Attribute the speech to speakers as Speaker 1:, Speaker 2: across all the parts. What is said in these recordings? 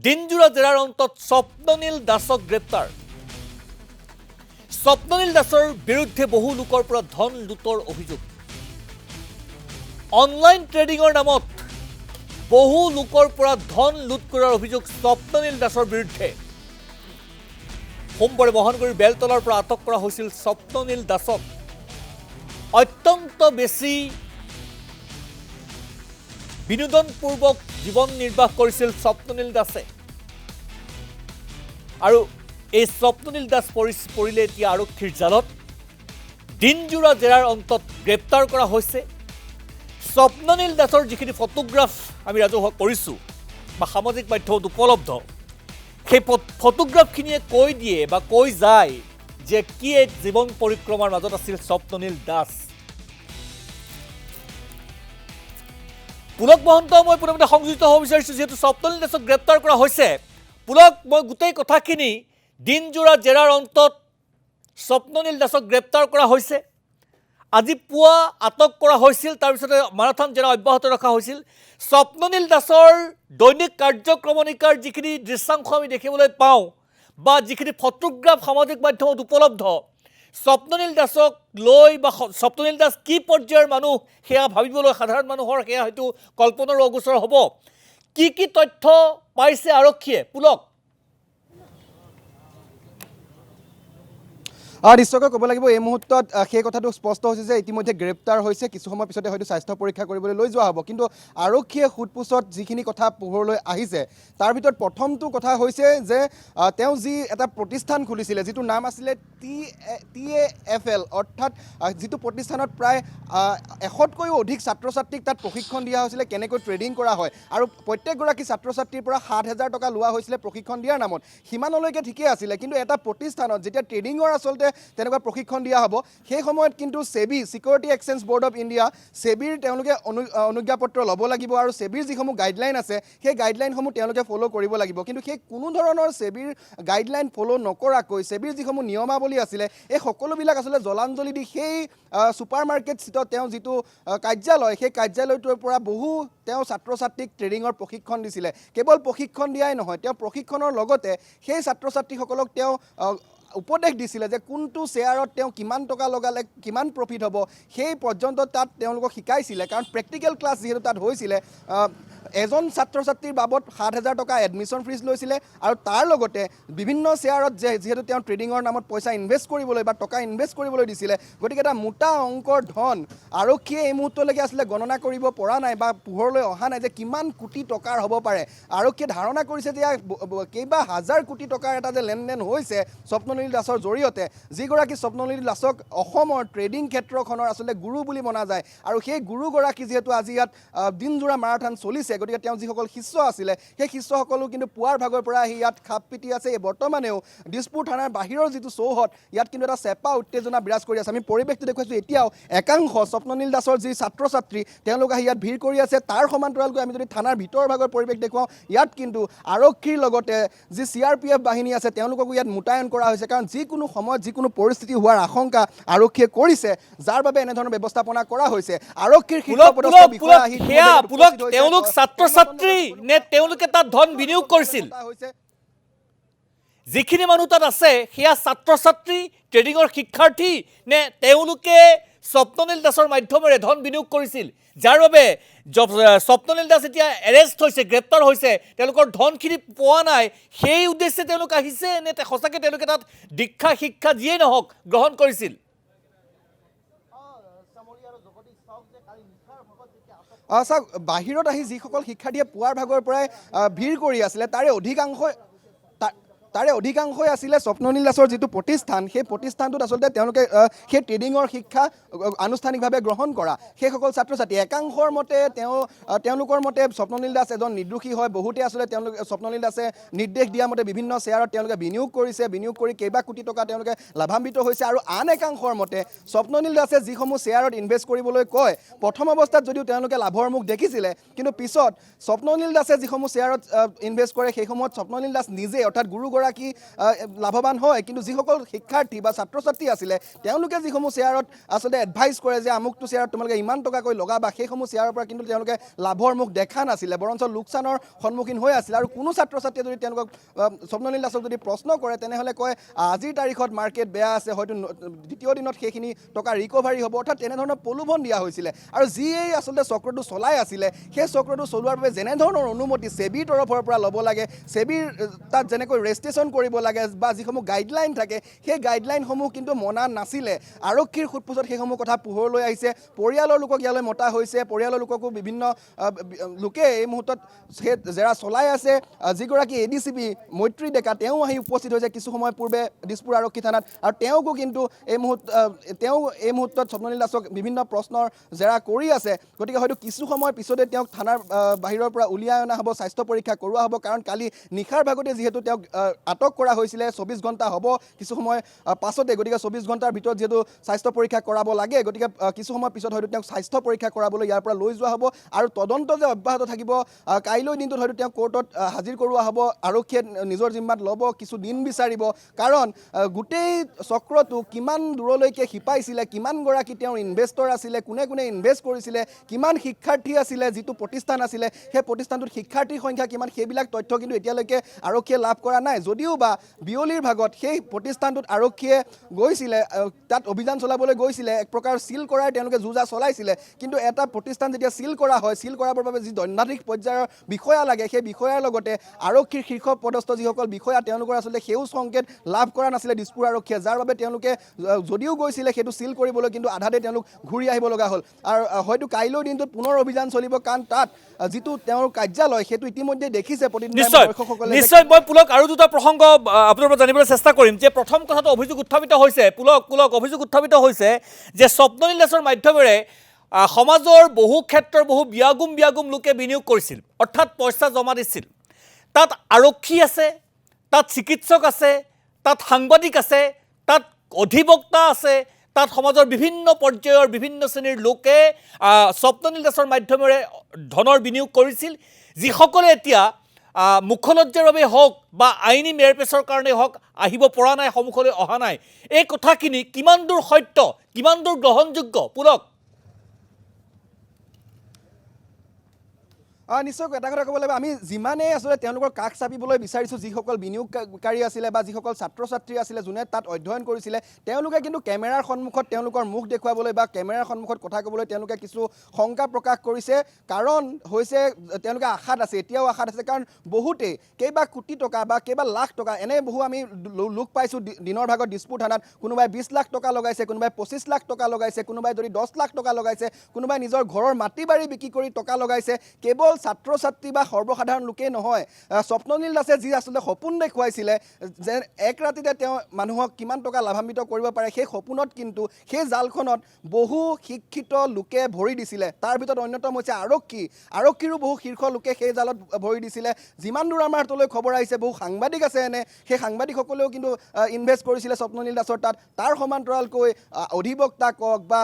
Speaker 1: দিনজোৰা জেৰাৰ অন্তত স্বপ্ননীল দাসক গ্ৰেপ্তাৰ। স্বপ্ননীল দাসৰ বিৰুদ্ধে বহু লোকৰ পৰা ধন লুটৰ অভিযোগ। অনলাইন ট্ৰেডিঙৰ নামত বহু লোকৰ পৰা ধন লুট কৰাৰ অভিযোগ স্বপ্ননীল দাসৰ বিৰুদ্ধে। সোমবাৰে মহানগৰীৰ বেলতলাৰ পৰা আটক কৰা হৈছিল স্বপ্ননীল দাসক। অত্যন্ত বেছি বিনোদনপূৰ্বক জীৱন নিৰ্বাহ কৰিছিল স্বপ্ননীল দাসে। আৰু এই স্বপ্ননীল দাস পৰিলে এতিয়া আৰক্ষীৰ জালত। দিনজোৰা জেৰাৰ অন্তত গ্ৰেপ্তাৰ কৰা হৈছে। স্বপ্ননীল দাসৰ যিখিনি ফটোগ্ৰাফ আমি ৰাজহুৱা কৰিছোঁ বা সামাজিক মাধ্যমত উপলব্ধ, সেই ফটোগ্ৰাফখিনিয়ে কৈ দিয়ে বা কৈ যায় যে কি এক জীৱন পৰিক্ৰমাৰ মাজত আছিল স্বপ্ননীল দাস। পুলক মহন্ত মই পুনমতে সংযোজিত হ'ব বিচাৰিছোঁ, যিহেতু স্বপ্ননীল দাসক গ্ৰেপ্তাৰ কৰা হৈছে। পুলক, মই গোটেই কথাখিনি দিনজোৰা জেৰাৰ অন্তত স্বপ্ননীল দাসক গ্ৰেপ্তাৰ কৰা হৈছে। আজি পুৱা আটক কৰা হৈছিল, তাৰপিছতে মাৰাথন জেৰা অব্যাহত ৰখা হৈছিল। স্বপ্ননীল দাসৰ দৈনিক কাৰ্যক্ৰমণিকাৰ যিখিনি দৃশ্যাংশ আমি দেখিবলৈ পাওঁ বা যিখিনি ফটোগ্ৰাফ সামাজিক মাধ্যমত উপলব্ধ, স্বপ্ননীল দাসক লৈ বা স্বপ্ননীল দাস কি পৰ্যায়ৰ মানুহ সেয়া ভাবিবলৈ সাধাৰণ মানুহৰ সেয়া হয়তো কল্পনাৰ অগোচৰ হ'ব। কি কি তথ্য পাইছে আৰক্ষীয়ে? পুলক,
Speaker 2: নিশ্চয়কৈ ক'ব লাগিব, এই মুহূৰ্তত সেই কথাটো স্পষ্ট হৈছে যে ইতিমধ্যে গ্ৰেপ্তাৰ হৈছে। কিছু সময় পিছতে হয়তো স্বাস্থ্য পৰীক্ষা কৰিবলৈ লৈ যোৱা হ'ব। কিন্তু আৰক্ষীয়ে সোধপোছত যিখিনি কথা পোহৰলৈ আহিছে, তাৰ ভিতৰত প্ৰথমটো কথা হৈছে যে তেওঁ যি এটা প্ৰতিষ্ঠান খুলিছিলে, যিটো নাম আছিলে TAFL, অৰ্থাৎ যিটো প্ৰতিষ্ঠানত প্ৰায় 100তকৈও অধিক ছাত্ৰ ছাত্ৰীক তাত প্ৰশিক্ষণ দিয়া হৈছিলে কেনেকৈ ট্ৰেডিং কৰা হয়, আৰু প্ৰত্যেকগৰাকী ছাত্ৰ ছাত্ৰীৰ পৰা 7,000 টকা লোৱা হৈছিলে প্ৰশিক্ষণ দিয়াৰ নামত। সিমানলৈকে ঠিকেই আছিলে, কিন্তু এটা প্ৰতিষ্ঠানত যেতিয়া ট্ৰেডিঙৰ আচলতে তেনেকুৱা প্ৰশিক্ষণ দিয়া হ'ব, সেই সময়ত কিন্তু SEBI, security exchange board of India, সেবিৰ তেওঁলোকে অনুজ্ঞাপত্ৰ ল'ব লাগিব, আৰু সেবিৰ যিসমূহ গাইডলাইন আছে সেই গাইডলাইনসমূহ তেওঁলোকে ফ'ল' কৰিব লাগিব। কিন্তু সেই কোনো ধৰণৰ সেবিৰ গাইডলাইন ফ'ল' নকৰাকৈ সেবিৰ যিসমূহ নিয়মাৱলী আছিলে, এই সকলোবিলাক আচলতে জলাঞ্জলি দি সেই ছুপাৰ মাৰ্কেট স্থিত তেওঁ যিটো কাৰ্যালয়, সেই কাৰ্যালয়টোৰ পৰা বহু তেওঁ ছাত্ৰ ছাত্ৰীক ট্ৰেডিঙৰ প্ৰশিক্ষণ দিছিলে। কেৱল প্ৰশিক্ষণ দিয়াই নহয়, তেওঁ প্ৰশিক্ষণৰ লগতে সেই ছাত্ৰ ছাত্ৰীসকলক তেওঁ উপদেশ দিছিলে যে কোনটো শ্বেয়াৰত তেওঁ কিমান টকা লগালে কিমান প্ৰফিট হ'ব, সেই পৰ্যন্ত তাত তেওঁলোকক শিকাইছিলে। কাৰণ প্ৰেক্টিকেল ক্লাছ যিহেতু তাত হৈছিলে, এজন ছাত্ৰ ছাত্ৰীৰ বাবদ 7,000 টকা এডমিশ্যন ফিজ লৈছিলে, আৰু তাৰ লগতে বিভিন্ন শ্বেয়াৰত যিহেতু তেওঁ ট্ৰেডিঙৰ নামত পইচা ইনভেষ্ট কৰিবলৈ বা টকা ইনভেষ্ট কৰিবলৈ দিছিলে, গতিকে এটা মোটা অংকৰ ধন আৰক্ষীয়ে এই মুহূৰ্তলৈকে আচলতে গণনা কৰিব পৰা নাই বা পোহৰলৈ অহা নাই যে কিমান কোটি টকাৰ হ'ব পাৰে। আৰক্ষীয়ে ধাৰণা কৰিছে যে কেইবা হাজাৰ কোটি টকাৰ এটা যে লেনদেন হৈছে স্বপ্ননীল দাসৰ জৰিয়তে, যিগৰাকী স্বপ্ননীল দাসক অসমৰ ট্ৰেডিং ক্ষেত্ৰখনৰ আচলতে গুৰু বুলি মনা যায়। আৰু সেই গুৰুগৰাকী যিহেতু আজি ইয়াত দিনজোৰা মাৰাথন চলিছে, গতিকে তেওঁ যিসকল শিষ্য আছিলে, সেই শিষ্যসকলো কিন্তু পুৱাৰ ভাগৰ পৰা আহি ইয়াত খাপ পিটি আছে। এই বৰ্তমানেও দিছপুৰ থানাৰ বাহিৰৰ যিটো চৌহদ, ইয়াত কিন্তু এটা চেপা উত্তেজনা বিৰাজ কৰি আছে। আমি পৰিৱেশটো দেখুৱাইছোঁ, এতিয়াও একাংশ স্বপ্ননীল দাসৰ যি ছাত্ৰ ছাত্ৰী, তেওঁলোক আহি ইয়াত ভিৰ কৰি আছে। তাৰ সমান্তৰালকৈ আমি যদি থানাৰ ভিতৰৰ ভাগৰ পৰিৱেশ দেখুৱাওঁ, ইয়াত কিন্তু আৰক্ষীৰ লগতে যি CRPF বাহিনী আছে, তেওঁলোককো ইয়াত মোতায়েন কৰা হৈছে। কাৰণ যিকোনো সময়ত যিকোনো পৰিস্থিতি হোৱাৰ আশংকা আৰক্ষীয়ে কৰিছে, যাৰ বাবে এনেধৰণৰ ব্যৱস্থাপনা কৰা হৈছে। আৰক্ষীৰ
Speaker 1: তেওঁলোক ছাত্ৰ ছাত্ৰী নে তেওঁলোকে তাত ধন বিনিয়োগ কৰিছিল? যিখিনি মানুহ তাত আছে সেয়া ছাত্ৰ ছাত্ৰী, ট্ৰেডিঙৰ শিক্ষাৰ্থী, নে তেওঁলোকে স্বপ্ননীল দাসৰ মাধ্যমেৰে ধন বিনিয়োগ কৰিছিল, যাৰ বাবে স্বপ্ননীল দাস এতিয়া এৰেষ্ট হৈছে, গ্ৰেপ্তাৰ হৈছে, তেওঁলোকৰ ধনখিনি পোৱা নাই, সেই উদ্দেশ্যে তেওঁলোক আহিছে নে সঁচাকৈ তেওঁলোকে তাত দীক্ষা শিক্ষা যিয়েই নহওক গ্ৰহণ কৰিছিল?
Speaker 2: চাওক, বাহিৰত আহি যিসকল শিক্ষাৰ্থীয়ে পুৱাৰ ভাগৰ পৰাই ভিৰ কৰি আছিলে, তাৰে অধিকাংশই আছিলে স্বপ্ননীল দাসৰ যিটো প্ৰতিষ্ঠান, সেই প্ৰতিষ্ঠানটোত আচলতে তেওঁলোকে সেই ট্ৰেডিঙৰ শিক্ষা আনুষ্ঠানিকভাৱে গ্ৰহণ কৰা সেইসকল ছাত্ৰ ছাত্ৰী। একাংশৰ মতে তেওঁলোকৰ মতে স্বপ্ননীল দাস এজন নিৰ্দোষী হয়। বহুতে আচলতে স্বপ্ননীল দাসে নিৰ্দেশ দিয়া মতে বিভিন্ন শ্বেয়াৰত তেওঁলোকে বিনিয়োগ কৰিছে, বিনিয়োগ কৰি কেইবা কোটি টকা তেওঁলোকে লাভান্বিত হৈছে। আৰু আন একাংশৰ মতে স্বপ্ননীল দাসে যিসমূহ শ্বেয়াৰত ইনভেষ্ট কৰিবলৈ কয়, প্ৰথম অৱস্থাত যদিও তেওঁলোকে লাভৰ মুখ দেখিছিলে, কিন্তু পিছত স্বপ্ননীল দাসে যিসমূহ শ্বেয়াৰত ইনভেষ্ট কৰে, সেইসমূহত স্বপ্ননীল দাস নিজে, অৰ্থাৎ গুৰুগৰাকী গৰাকী লাভৱান হয় কিন্তু যিসকল শিক্ষাৰ্থী বা ছাত্ৰ ছাত্ৰী আছিলে তেওঁলোকে যিসমূহ শ্বেয়াৰত আচলতে এডভাইচ কৰে যে আমুকটো শ্বেয়াৰত তোমালোকে ইমান টকাকৈ লগাবা সেইসমূহ শ্বেয়াৰৰ পৰা কিন্তু তেওঁলোকে লাভৰ মুখ দেখা নাছিলে বৰঞ্চ লোকচানৰ সন্মুখীন হৈ আছিল আৰু কোনো ছাত্ৰ ছাত্ৰীয়ে যদি তেওঁলোকক স্বপ্ননীল দাসক যদি প্ৰশ্ন কৰে তেনেহ'লে কয় আজিৰ তাৰিখত মাৰ্কেট বেয়া আছে হয়তো দ্বিতীয় দিনত সেইখিনি টকা ৰিকভাৰী হ'ব অৰ্থাৎ তেনেধৰণৰ প্ৰলোভন দিয়া হৈছিলে আৰু যিয়েই আচলতে চক্ৰটো চলাই আছিলে সেই চক্ৰটো চলোৱাৰ বাবে যেনেধৰণৰ অনুমতি সেবিৰ তৰফৰ পৰা ল'ব লাগে সেবিৰ তাত যেনেকৈ ৰেজিষ্ট্ৰেশ্যন কৰিব লাগে বা যিসমূহ গাইডলাইন থাকে সেই গাইডলাইনসমূহ কিন্তু মনা নাছিলে আৰক্ষীৰ সোধপোছত সেইসমূহ কথা পোহৰলৈ আহিছে পৰিয়ালৰ লোকক ইয়ালৈ মতা হৈছে পৰিয়ালৰ লোককো বিভিন্ন লোকে এই মুহূৰ্তত সেই জেৰা চলাই আছে যিগৰাকী এডিচিপি মৈত্ৰী ডেকা তেওঁ আহি উপস্থিত হৈছে কিছু সময় পূৰ্বে দিছপুৰ আৰক্ষী থানাত আৰু তেওঁকো কিন্তু এই মুহূৰ্তত স্বপ্ননীল দাসক বিভিন্ন প্ৰশ্নৰ জেৰা কৰি আছে গতিকে হয়তো কিছু সময় পিছতে তেওঁক থানাৰ বাহিৰৰ পৰা উলিয়াই অনা হ'ব স্বাস্থ্য পৰীক্ষা কৰোৱা হ'ব কাৰণ কালি নিশাৰ ভাগতে যিহেতু তেওঁক আটক কৰা হৈছিলে 24 ঘণ্টা হ'ব কিছু সময় পাছতে গতিকে 24 ঘণ্টাৰ ভিতৰত যিহেতু স্বাস্থ্য পৰীক্ষা কৰাব লাগে গতিকে কিছু সময় পিছত হয়তো তেওঁক স্বাস্থ্য পৰীক্ষা কৰাবলৈ ইয়াৰ পৰা লৈ যোৱা হ'ব আৰু তদন্ত যে অব্যাহত থাকিব কাইলৈ দিনটোত হয়তো তেওঁক কোৰ্টত হাজিৰ কৰোৱা হ'ব আৰক্ষীয়ে নিজৰ জিম্মাত ল'ব কিছু দিন বিচাৰিব কাৰণ গোটেই চক্ৰটো কিমান দূৰলৈকে শিপাইছিলে কিমানগৰাকী তেওঁৰ ইনভেষ্টৰ আছিলে কোনে কোনে ইনভেষ্ট কৰিছিলে কিমান শিক্ষাৰ্থী আছিলে যিটো প্ৰতিষ্ঠান আছিলে সেই প্ৰতিষ্ঠানটোত শিক্ষাৰ্থীৰ সংখ্যা কিমান সেইবিলাক তথ্য কিন্তু এতিয়ালৈকে আৰক্ষীয়ে লাভ কৰা নাই যদিও বা বিয়লিৰ ভাগত সেই প্ৰতিষ্ঠানটোত আৰক্ষীয়ে গৈছিলে তাত অভিযান চলাবলৈ গৈছিলে এক প্ৰকাৰ চিল কৰাই তেওঁলোকে যুঁজা চলাইছিলে কিন্তু এটা প্ৰতিষ্ঠান যেতিয়া চিল কৰা হয় চিল কৰাবৰ বাবে যি দণ্ডাধীশ পৰ্যায়ৰ বিষয়া লাগে সেই বিষয়াৰ লগতে আৰক্ষীৰ শীৰ্ষ পদস্থ যিসকল বিষয়া তেওঁলোকৰ আচলতে সেউজ সংকেত লাভ কৰা নাছিলে দিছপুৰ আৰক্ষীয়ে যাৰ বাবে তেওঁলোকে যদিও গৈছিলে সেইটো চিল কৰিবলৈ কিন্তু আধাতে তেওঁলোক ঘূৰি আহিব লগা হ'ল আৰু হয়তো কাইলৈৰ দিনটোত পুনৰ অভিযান চলিব কাৰণ তাত যিটো তেওঁৰ কাৰ্যালয় সেইটো ইতিমধ্যে দেখিছে
Speaker 1: নিশ্চয় মই পুলক আৰু দুটা প্ৰসংগ আপোনাৰ পৰা জানিবলৈ চেষ্টা কৰিম যে প্ৰথম কথাটো অভিযোগ উত্থাপিত হৈছে পুলক অভিযোগ উত্থাপিত হৈছে যে স্বপ্ননীল দাসৰ মাধ্যমেৰে সমাজৰ বহু ক্ষেত্ৰৰ বহু বিয়াগুম লোকে বিনিয়োগ কৰিছিল অৰ্থাৎ পইচা জমা দিছিল তাত আৰক্ষী আছে তাত চিকিৎসক আছে তাত সাংবাদিক আছে তাত অধিবক্তা আছে তাত সমাজৰ বিভিন্ন পৰ্যায়ৰ বিভিন্ন শ্ৰেণীৰ লোকে স্বপ্ননীল দাসৰ মাধ্যমেৰে ধনৰ বিনিয়োগ কৰিছিল যিসকলে এতিয়া মুখলজ্জাৰ বাবে হওক বা আইনী মেৰপেচৰ কাৰণে হওক আহিব পৰা নাই সন্মুখলৈ অহা নাই এই কথাখিনি কিমান দূৰ সত্য কিমান দূৰ গ্ৰহণযোগ্য পুলক
Speaker 2: নিশ্চয় এটা কথা ক'ব লাগিব আমি যিমানেই আচলতে তেওঁলোকৰ কাষ চাপিবলৈ বিচাৰিছোঁ যিসকল বিনিয়োগকাৰী আছিলে বা যিসকল ছাত্ৰ ছাত্ৰী আছিলে যোনে তাত অধ্যয়ন কৰিছিলে তেওঁলোকে কিন্তু কেমেৰাৰ সন্মুখত তেওঁলোকৰ মুখ দেখুৱাবলৈ বা কেমেৰাৰ সন্মুখত কথা ক'বলৈ তেওঁলোকে কিছু শংকা প্ৰকাশ কৰিছে কাৰণ হৈছে তেওঁলোকে আশাত আছে এতিয়াও আশাত আছে কাৰণ বহুতেই কেইবা কোটি টকা বা কেইবা লাখ টকা এনে বহু আমি লোক পাইছোঁ দিনৰ ভাগত দিছপুৰ থানাত কোনোবাই 20 লাখ টকা লগাইছে কোনোবাই 25 লাখ টকা লগাইছে কোনোবাই যদি 10 লাখ টকা লগাইছে কোনোবাই নিজৰ ঘৰৰ মাটি বাৰী বিক্ৰী কৰি টকা লগাইছে কেৱল ছাত্ৰ ছাত্ৰী বা সৰ্বসাধাৰণ লোকেই নহয় স্বপ্ননীল দাসে যি আচলতে সপোন দেখুৱাইছিলে যে এক ৰাতিতে তেওঁ মানুহক কিমান টকা লাভান্বিত কৰিব পাৰে সেই সপোনত কিন্তু সেই জালখনত বহু শিক্ষিত লোকে ভৰি দিছিলে তাৰ ভিতৰত অন্যতম হৈছে আৰক্ষীৰো বহু শীৰ্ষ লোকে সেই জালত ভৰি দিছিলে যিমান দূৰ আমাৰ হাতলৈ খবৰ আহিছে বহু সাংবাদিক আছে এনে সেই সাংবাদিকসকলেও কিন্তু ইনভেষ্ট কৰিছিলে স্বপ্ননীল দাসৰ তাত তাৰ সমান্তৰালকৈ অধিবক্তা কওক বা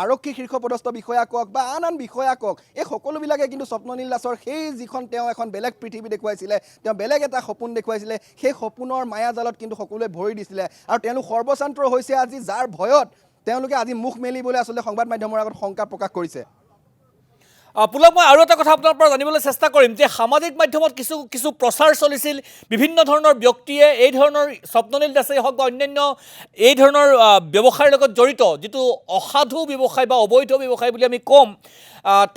Speaker 2: আৰক্ষী শীৰ্ষপদস্থ বিষয়া কওক বা আন বিষয়া কওক এই সকলোবিলাকে কিন্তু স্বপ্ননীল দাসৰ সেই যিখন তেওঁ এখন বেলেগ পৃথিৱী দেখুৱাইছিলে তেওঁ বেলেগ এটা সপোন দেখুৱাইছিলে সেই সপোনৰ মায়াজালত কিন্তু সকলোৱে ভৰি দিছিলে আৰু তেওঁলোক সৰ্বশান্ত হৈছে আজি যাৰ ভয়ত তেওঁলোকে আজি মুখ মেলিবলৈ আচলতে সংবাদ মাধ্যমৰ আগত শংকা প্ৰকাশ কৰিছে
Speaker 1: পুলক মই আৰু এটা কথা আপোনাৰ পৰা জানিবলৈ চেষ্টা কৰিম যে সামাজিক মাধ্যমত কিছু প্ৰচাৰ চলিছিল বিভিন্ন ধৰণৰ ব্যক্তিয়ে এই ধৰণৰ স্বপ্ননীল দাসেই হওক বা অন্যান্য এই ধৰণৰ ব্যৱসায়ৰ লগত জড়িত যিটো অসাধু ব্যৱসায় বা অবৈধ ব্যৱসায় বুলি আমি ক'ম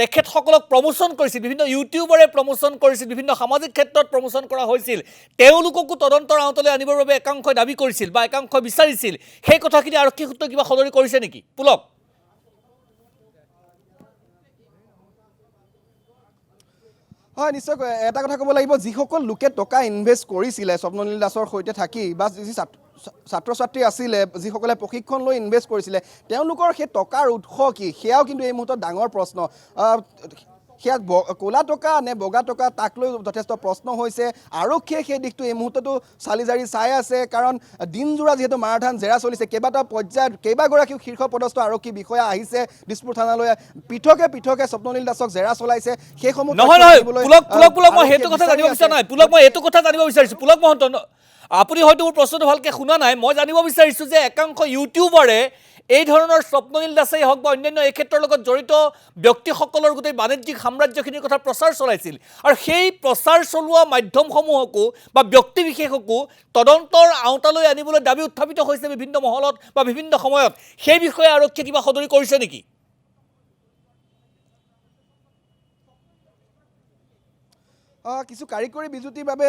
Speaker 1: তেখেতসকলক প্ৰমোশ্যন কৰিছিল বিভিন্ন ইউটিউবাৰে প্ৰমোশ্যন কৰিছিল বিভিন্ন সামাজিক ক্ষেত্ৰত প্ৰমোশ্যন কৰা হৈছিল তেওঁলোককো তদন্তৰ আওতালৈ আনিবৰ বাবে একাংশই দাবী কৰিছিল বা একাংশই বিচাৰিছিল সেই কথাখিনি আৰক্ষী সূত্ৰই কিবা সদৰি কৰিছে নেকি পুলক
Speaker 2: হয় নিশ্চয়কৈ এটা কথা ক'ব লাগিব যিসকল লোকে টকা ইনভেষ্ট কৰিছিলে স্বপ্ননীল দাসৰ সৈতে থাকি বা যি ছাত্ৰ ছাত্ৰী আছিলে যিসকলে প্ৰশিক্ষণ লৈ ইনভেষ্ট কৰিছিলে তেওঁলোকৰ সেই টকাৰ উৎস কি সেয়াও কিন্তু এই মুহূৰ্তত ডাঙৰ প্ৰশ্ন সেয়া ক'লা টকা নে বগা টকা তাক লৈ যথেষ্ট প্ৰশ্ন হৈছে আৰক্ষীয়ে সেই দিশটো এই মুহূৰ্ততো চালি জাৰি চাই আছে কাৰণ দিনজোৰা যিহেতু মাৰাথান জেৰা চলিছে কেইবাটাও পৰ্যায়ত কেইবাগৰাকীও শীৰ্ষ পদস্থ আৰক্ষী বিষয়া আহিছে দিছপুৰ থানালৈ পৃথকে পৃথকে স্বপ্ননীল দাসক জেৰা চলাইছে সেইসমূহ
Speaker 1: নহয় নহয় পুলক মই সেইটো কথা জানিব বিচৰা নাই পুলক মই এইটো কথা জানিব বিচাৰিছোঁ পুলক মহন্ত আপুনি হয়তো মোৰ প্ৰশ্নটো ভালকৈ শুনা নাই মই জানিব বিচাৰিছোঁ যে একাংশ ইউটিউবাৰে এই ধৰণৰ স্বপ্ননীল দাসেই হওক বা অন্যান্য এই ক্ষেত্ৰৰ লগত জড়িত ব্যক্তিসকলৰ গোটেই বাণিজ্যিক সাম্ৰাজ্যখিনিৰ কথা প্ৰচাৰ চলাইছিল আৰু সেই প্ৰচাৰ চলোৱা মাধ্যমসমূহকো বা ব্যক্তিবিশেষকো তদন্তৰ আওতালৈ আনিবলৈ দাবী উত্থাপিত হৈছে বিভিন্ন মহলত বা বিভিন্ন সময়ত সেই বিষয়ে আৰক্ষীয়ে কিবা সদৰি কৰিছে নেকি
Speaker 2: কিছু কাৰিকৰী বিজুতিৰ বাবে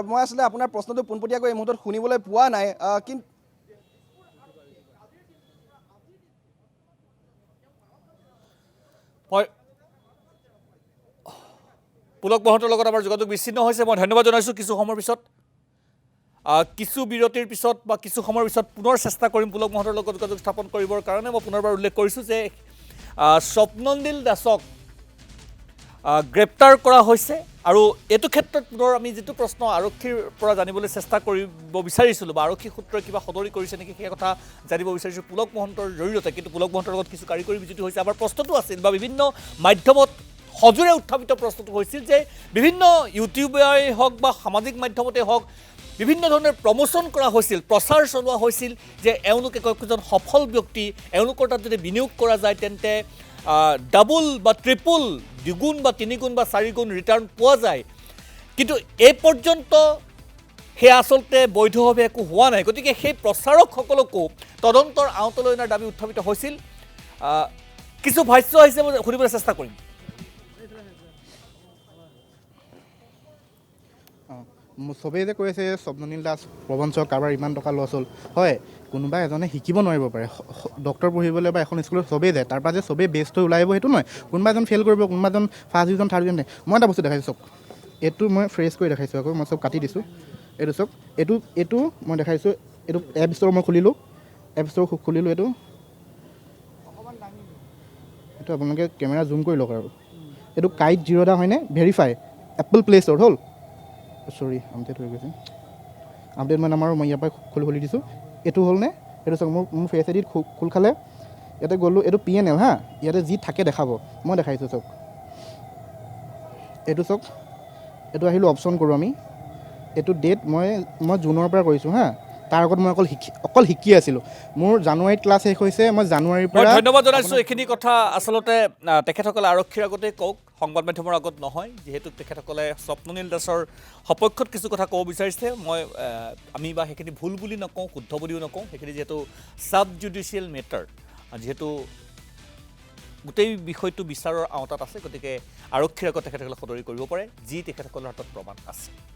Speaker 2: মই আচলতে আপোনাৰ প্ৰশ্নটো পোনপটীয়াকৈ এই মুহূৰ্তত শুনিবলৈ পোৱা নাই কিন্তু
Speaker 1: পুলক মহন্তৰ লগত আমাৰ যোগাযোগ বিচ্ছিন্ন হৈছে মই ধন্যবাদ জনাইছোঁ কিছু সময়ৰ পিছত কিছু বিৰতিৰ পিছত বা কিছু সময়ৰ পিছত পুনৰ চেষ্টা কৰিম পুলক মহন্তৰ লগত যোগাযোগ স্থাপন কৰিবৰ কাৰণে মই পুনৰবাৰ উল্লেখ কৰিছোঁ যে স্বপ্ননীল দাসক গ্ৰেপ্তাৰ কৰা হৈছে আৰু এইটো ক্ষেত্ৰত পুনৰ আমি যিটো প্ৰশ্ন আৰক্ষীৰ পৰা জানিবলৈ চেষ্টা কৰিব বিচাৰিছিলোঁ বা আৰক্ষী সূত্ৰই কিবা সদৰি কৰিছে নেকি সেই কথা জানিব বিচাৰিছোঁ পুলক মহন্তৰ জৰিয়তে কিন্তু পুলক মহন্তৰ লগত কিছু কাৰিকৰী বিজুতি হৈছে আমাৰ প্ৰশ্নটো আছিল বা বিভিন্ন মাধ্যমত সজোৰে উত্থাপিত প্ৰশ্নটো হৈছিল যে বিভিন্ন ইউটিউবাৰেই হওক বা সামাজিক মাধ্যমতে হওক বিভিন্ন ধৰণে প্ৰমোশ্যন কৰা হৈছিল প্ৰচাৰ চলোৱা হৈছিল যে এওঁলোক একোজন সফল ব্যক্তি এওঁলোকৰ তাত যদি বিনিয়োগ কৰা যায় তেন্তে ডাবল বা ট্ৰিপল দুগুণ বা তিনিগুণ বা চাৰিগুণ ৰিটাৰ্ণ পোৱা যায় কিন্তু এই পৰ্যন্ত সেয়া আচলতে বৈধভাৱে একো হোৱা নাই গতিকে সেই প্ৰচাৰকসকলকো তদন্তৰ আওতালৈ অনাৰ দাবী উত্থাপিত হৈছিল কিছু ভাষ্য আহিছে মই শুনিবলৈ চেষ্টা কৰিম
Speaker 3: চবেই যে কৈ আছে স্বপ্ননীল দাস প্ৰবঞ্চক কাৰোবাৰ ইমান টকা লছ হ'ল হয় কোনোবা এজনে শিকিব নোৱাৰিব পাৰে ডক্টৰ পঢ়িবলৈ বা এখন স্কুলত চবেই যায় তাৰ পৰা যে চবেই বেষ্ট হৈ ওলাই আহিব সেইটো নহয় কোনোবা এজন ফেইল কৰিব কোনোবা এজন ফাৰ্ষ্ট ডিভিজন থাৰ্ড ডিভিজন মই এটা বস্তু দেখাইছোঁ চব এইটো মই ফ্ৰেছ কৰি দেখাইছোঁ আকৌ মই চব কাটি দিছোঁ এইটো চব এইটো মই দেখাইছোঁ এইটো এপ ষ্ট'ৰ মই খুলিলোঁ এপ ষ্ট'ৰ খুলিলোঁ এইটো আপোনালোকে কেমেৰা জুম কৰি লওক আৰু এইটো কাইট জিৰ'দা হয়নে ভেৰিফাই এপল প্লে ষ্ট'ৰ হ'ল চৰি আপডেট হৈ গৈছে আপডেট মানে আমাৰ মই ইয়াৰ পৰা খুলি দিছোঁ এইটো হ'লনে এইটো চাওক মোৰ ফেচ আইডিত খোল খালে ইয়াতে গ'লোঁ এইটো PNL হা ইয়াতে যি থাকে দেখাব মই দেখাইছোঁ চাওক এইটো চাওক এইটো আহিলোঁ অপশ্যন কৰোঁ আমি এইটো ডেট মই জুনৰ পৰা কৰিছোঁ হা তাৰ আগত মই অকল শিকি আছিলোঁ মোৰ জানুৱাৰীত ক্লাছ শেষ হৈছে মই জানুৱাৰীৰ পৰা
Speaker 1: ধন্যবাদ জনাইছোঁ এইখিনি কথা আচলতে তেখেতসকলে আৰক্ষীৰ আগতে কওক সংবাদ মাধ্যমৰ আগত নহয় যিহেতু তেখেতসকলে স্বপ্ননীল দাসৰ সপক্ষত কিছু কথা ক'ব বিচাৰিছে মই আমি বা সেইখিনি ভুল বুলি নকওঁ শুদ্ধ বুলিও নকওঁ সেইখিনি যিহেতু ছাব জুডিচিয়েল মেটাৰ যিহেতু গোটেই বিষয়টো বিচাৰৰ আওতাত আছে গতিকে আৰক্ষীৰ আগত তেখেতসকলে সদৰি কৰিব পাৰে যি তেখেতসকলৰ হাতত প্ৰমাণ আছে